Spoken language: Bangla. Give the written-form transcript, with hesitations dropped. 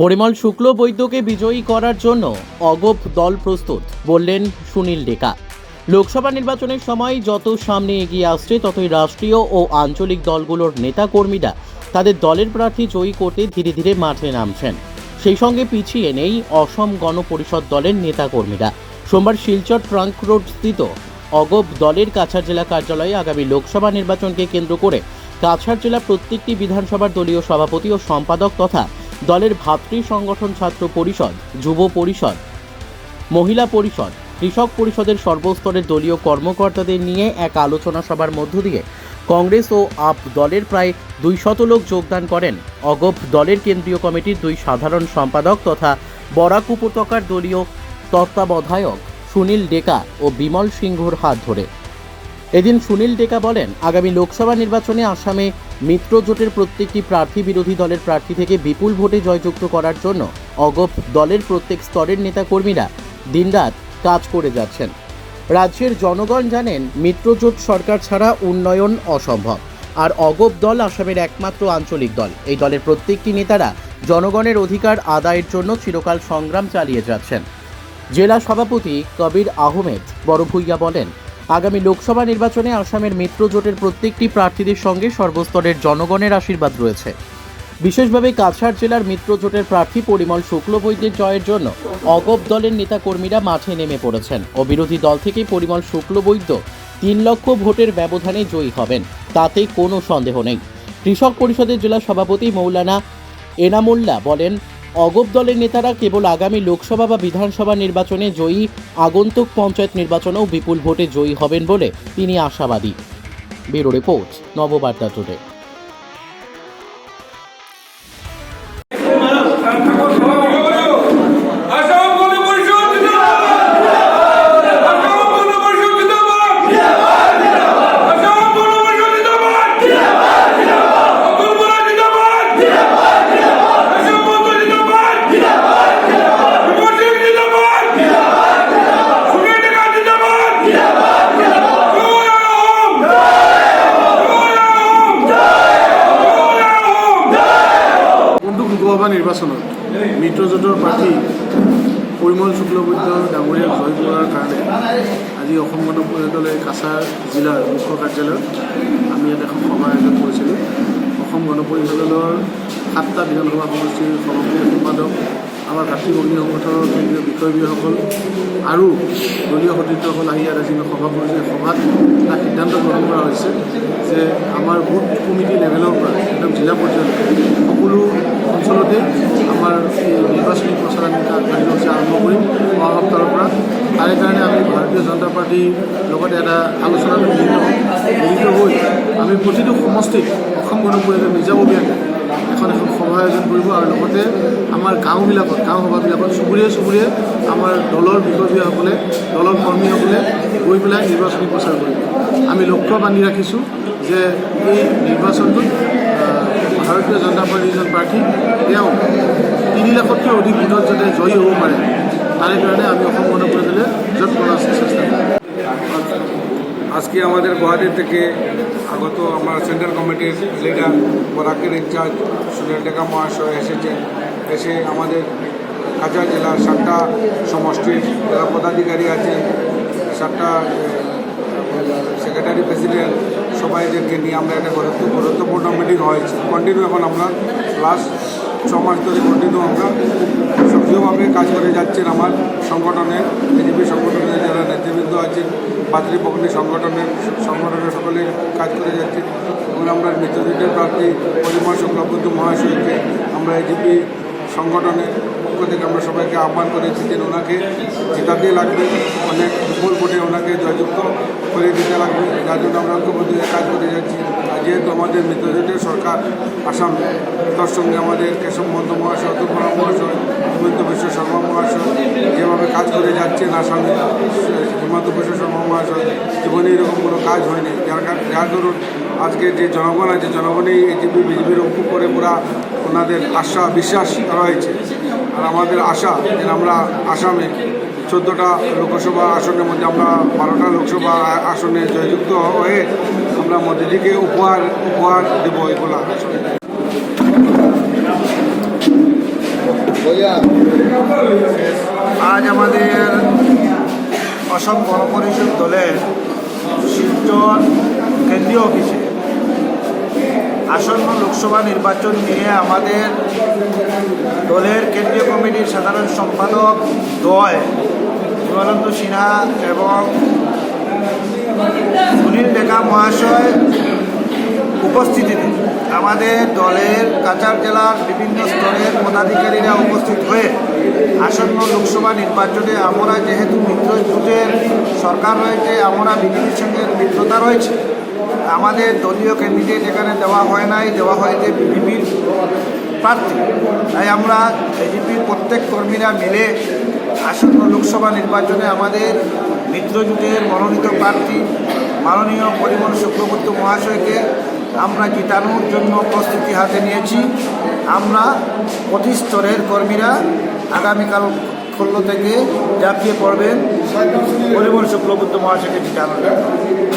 পরিমল শুক্ল বৈদ্যকে বিজয়ী করার জন্য অগপ দল প্রস্তুত, বললেন সুনীল ডেকা। লোকসভা নির্বাচনের সময় যত সামনে এগিয়ে আসছে ততই রাষ্ট্রীয় ও আঞ্চলিক দলগুলোর নেতাকর্মীরা তাদের দলের প্রার্থী জয়ী করতে ধীরে ধীরে মাঠে নামছেন। সেই সঙ্গে পিছিয়ে নেই অসম গণ পরিষদ দলের নেতাকর্মীরা। সোমবার শিলচর ট্রাঙ্ক রোড স্থিত অগপ দলের কাছাড় জেলা কার্যালয়ে আগামী লোকসভা নির্বাচনকে কেন্দ্র করে কাছাড় জেলা প্রত্যেকটি বিধানসভার দলীয় সভাপতি ও সম্পাদক তথা দলের ভাতৃ সংগঠন ছাত্র পরিষদ, যুব পরিষদ, মহিলা পরিষদ, কৃষক পরিষদের সর্বস্তরের দলীয় কর্মকর্তাদের নিয়ে এক আলোচনা সভার মধ্য দিয়ে কংগ্রেস ও আপ দলের প্রায় 200 লোক যোগদান করেন অগপ দলের কেন্দ্রীয় কমিটির 2 সাধারণ সম্পাদক তথা বরাক উপত্যকার দলীয় তত্ত্বাবধায়ক সুনীল ডেকা ও বিমল সিংহর হাত ধরে। এদিন সুনীল ডেকা বলেন, আগামী লোকসভা নির্বাচনে আসামে মিত্র জোটের প্রত্যেকটি প্রার্থী বিরোধী দলের প্রার্থী থেকে বিপুল ভোটে জয়যুক্ত করার জন্য অগপ দলের প্রত্যেক স্তরের নেতাকর্মীরা দিনরাত কাজ করে যাচ্ছেন। রাজ্যের জনগণ জানেন মিত্রজোট সরকার ছাড়া উন্নয়ন অসম্ভব, আর অগপ দল আসামের একমাত্র আঞ্চলিক দল। এই দলের প্রত্যেকটি নেতারা জনগণের অধিকার আদায়ের জন্য চিরকাল সংগ্রাম চালিয়ে যাচ্ছেন। জেলা সভাপতি কবির আহমেদ বড়ভূইয়া বলেন, আগামী লোকসভা নির্বাচনে আসামের মিত্রজোটের প্রত্যেকটি প্রার্থীদের সঙ্গে সর্বস্তরের জনগণের আশীর্বাদ রয়েছে। বিশেষভাবে কাছাড় জেলার মিত্রজোটের প্রার্থী পরিমল শুক্ল বৈদ্যের জয়ের জন্য অগপ দলের নেতাকর্মীরা মাঠে নেমে পড়েছেন ও বিরোধী দল থেকে পরিমল শুক্ল বৈদ্য 3 লক্ষ ভোটের ব্যবধানে জয়ী হবেন, তাতে কোনো সন্দেহ নেই। কৃষক পরিষদের জেলা সভাপতি মৌলানা এনামুল্লাহ বলেন, অগপ দলের নেতারা কেবল আগামী লোকসভা বা বিধানসভা নির্বাচনে জয়ী, আগন্তুক পঞ্চায়েত নির্বাচনেও বিপুল ভোটে জয়ী হবেন বলে তিনি আশাবাদী। Bureau report, Nababarta today. Lok Sabha নির্বাচনত মিত্ৰজোঁটৰ প্ৰাৰ্থী পৰিমল শুক্ল বৈদ্য ডাঙৰীয়াক জয় কৰাৰ কাৰণে আজি অসম গণ পৰিষদ দলে কাছাৰ জিলাৰ মুখ্য কাৰ্যালয়ত আমি ইয়াত এখন সভা আয়োজন কৰিছিলোঁ। অসম গণ পৰিষদ দলৰ 7টা বিধানসভা সমষ্টিৰ সভাপতি সম্পাদক, আমাৰ ভাতৃ ভগ্নী সংগঠনৰ কেন্দ্ৰীয় বিষয়ববীয়াসকল আৰু দলীয় সতীৰ্থসকল আহি ইয়াত আজি সভা কৰিছে। সভাত এটা সিদ্ধান্ত গ্ৰহণ কৰা হৈছে যে আমাৰ বুথ কমিটি লেভেলৰ পৰা একদম জিলা পৰ্যায়ত সকলো অঞ্চলতে আমাৰ এই নিৰ্বাচনী প্ৰচাৰণা কাৰ্যসূচী আৰম্ভ কৰিম অহা সপ্তাহৰ পৰা। তাৰে কাৰণে আমি ভাৰতীয় জনতা পাৰ্টীৰ লগতে এটা আলোচনাত মিলিত হৈ আমি প্ৰতিটো সমষ্টিত অসম গণ পৰিষদে নিজাববীয়াকৈ এখন সভা আয়োজন কৰিব আৰু লগতে আমাৰ গাঁও সভাবিলাকত চুবুৰীয়ে আমাৰ দলৰ বিষয়ববীয়াসকলে, দলৰ কৰ্মীসকলে গৈ পেলাই নিৰ্বাচনী প্ৰচাৰ কৰিব। আমি লক্ষ্য বান্ধি ৰাখিছোঁ যে এই নিৰ্বাচনটোত ভাৰতীয় জনতা পাৰ্টীৰ এজন প্ৰাৰ্থী তেওঁ 3 লাখতকৈ অধিক ভোটত যাতে জয়ী হ'ব পাৰে, তাৰে কাৰণে আমি অসম গণ পৰিষদে যত করার চেষ্টা করি। আজকে আমাদের গুয়াহাটি থেকে আগত আমার সেন্ট্রাল কমিটির লিডার বরাকের ইনচার্জ সুনীল ডেকা মহাশয় এসে আমাদের কাছাড় জেলার 7টা সমষ্টির যারা পদাধিকারী আছেন, 7টা সেক্রেটারি প্রেসিডেন্ট সবাইদেরকে নিয়ে আমরা একটা গুরুত্বপূর্ণ মিটিং হয়েছে। কন্টিনিউ এখন আমরা লাস্ট 6 মাস ধরে কন্টিনিউ আমরা সক্রিয়ভাবে কাজ করে যাচ্ছেন। আমার সংগঠনের বিজেপি সংগঠনের যারা নেতৃবৃন্দ আছেন, ভাতৃ ভগ্নী সংগঠনের সকলে কাজ করে যাচ্ছে এবং আমরা মিত্রজোটের প্রার্থী পরিমল শুক্ল বৈদ্য মহাশয়কে আমরা এজিপি সংগঠনের পক্ষ থেকে আমরা সবাইকে আহ্বান করেছি যে ওনাকে জেতাতে লাগবে, অনেক বিপুল ভোটে ওনাকে জয়যুক্ত করে দিতে লাগবে, যার জন্য আমরা ঐক্যবদ্ধভাবে কাজ করে যাচ্ছি। আর যেহেতু আমাদের মিত্রজোটের সরকার আসাম, তার সঙ্গে আমাদের কেশব মহন্ত মহাশয়, অতুল বরা মহাশয়, হিমন্ত বিশ্ব শর্মা মহাশয় যেভাবে কাজ করে যাচ্ছেন আসামে, হিমন্ত বিশ্ব শর্মা মহাশয় জীবনে এরকম কোনো কাজ হয়নি, যার দরুন আজকে যে জনগণ আছে, জনগণই এজিপি বিজেপির উপরে পুরা ওনাদের আশা বিশ্বাস রয়েছে। আর আমাদের আশা যে আমরা আসামে 14টা লোকসভা আসনের মধ্যে আমরা 12টা লোকসভা আসনে জয়যুক্ত হয়ে আমরা মোদিজিকে উপহার দেবো এগুলো আসলে। আজ আমাদের অসম গণপরিষদ দলের শিলচর কেন্দ্রীয় অফিসে আসন্ন লোকসভা নির্বাচন নিয়ে আমাদের দলের কেন্দ্রীয় কমিটির সাধারণ সম্পাদক দ্বয় নিমানন্দ সিনহা এবং সুনীল ডেকা মহাশয় উপস্থিতিতে আমাদের দলের কাছাড় জেলার বিভিন্ন স্তরের পদাধিকারীরা উপস্থিত হয়ে আসন্ন লোকসভা নির্বাচনে আমরা যেহেতু মিত্রজোটের সরকার রয়েছে, আমরা বিজেপির সঙ্গে মিত্রতা রয়েছে, আমাদের দলীয় ক্যান্ডিডেট এখানে দেওয়া হয় নাই, দেওয়া হয়েছে বিজেপির প্রার্থী। তাই আমরা বিজেপির প্রত্যেক কর্মীরা মিলে আসন্ন লোকসভা নির্বাচনে আমাদের মিত্রজোটের মনোনীত প্রার্থী মাননীয় পরিমল শুক্লবৈদ্য মহাশয়কে আমরা জিতানোর জন্য প্রস্তুতি হাতে নিয়েছি। আমরা প্রতি স্তরের কর্মীরা আগামীকাল 16 থেকে ঝাঁপিয়ে পড়বেন পরিমল শুক্লবৈদ্য মহাশয়কে জিতানোর জন্য।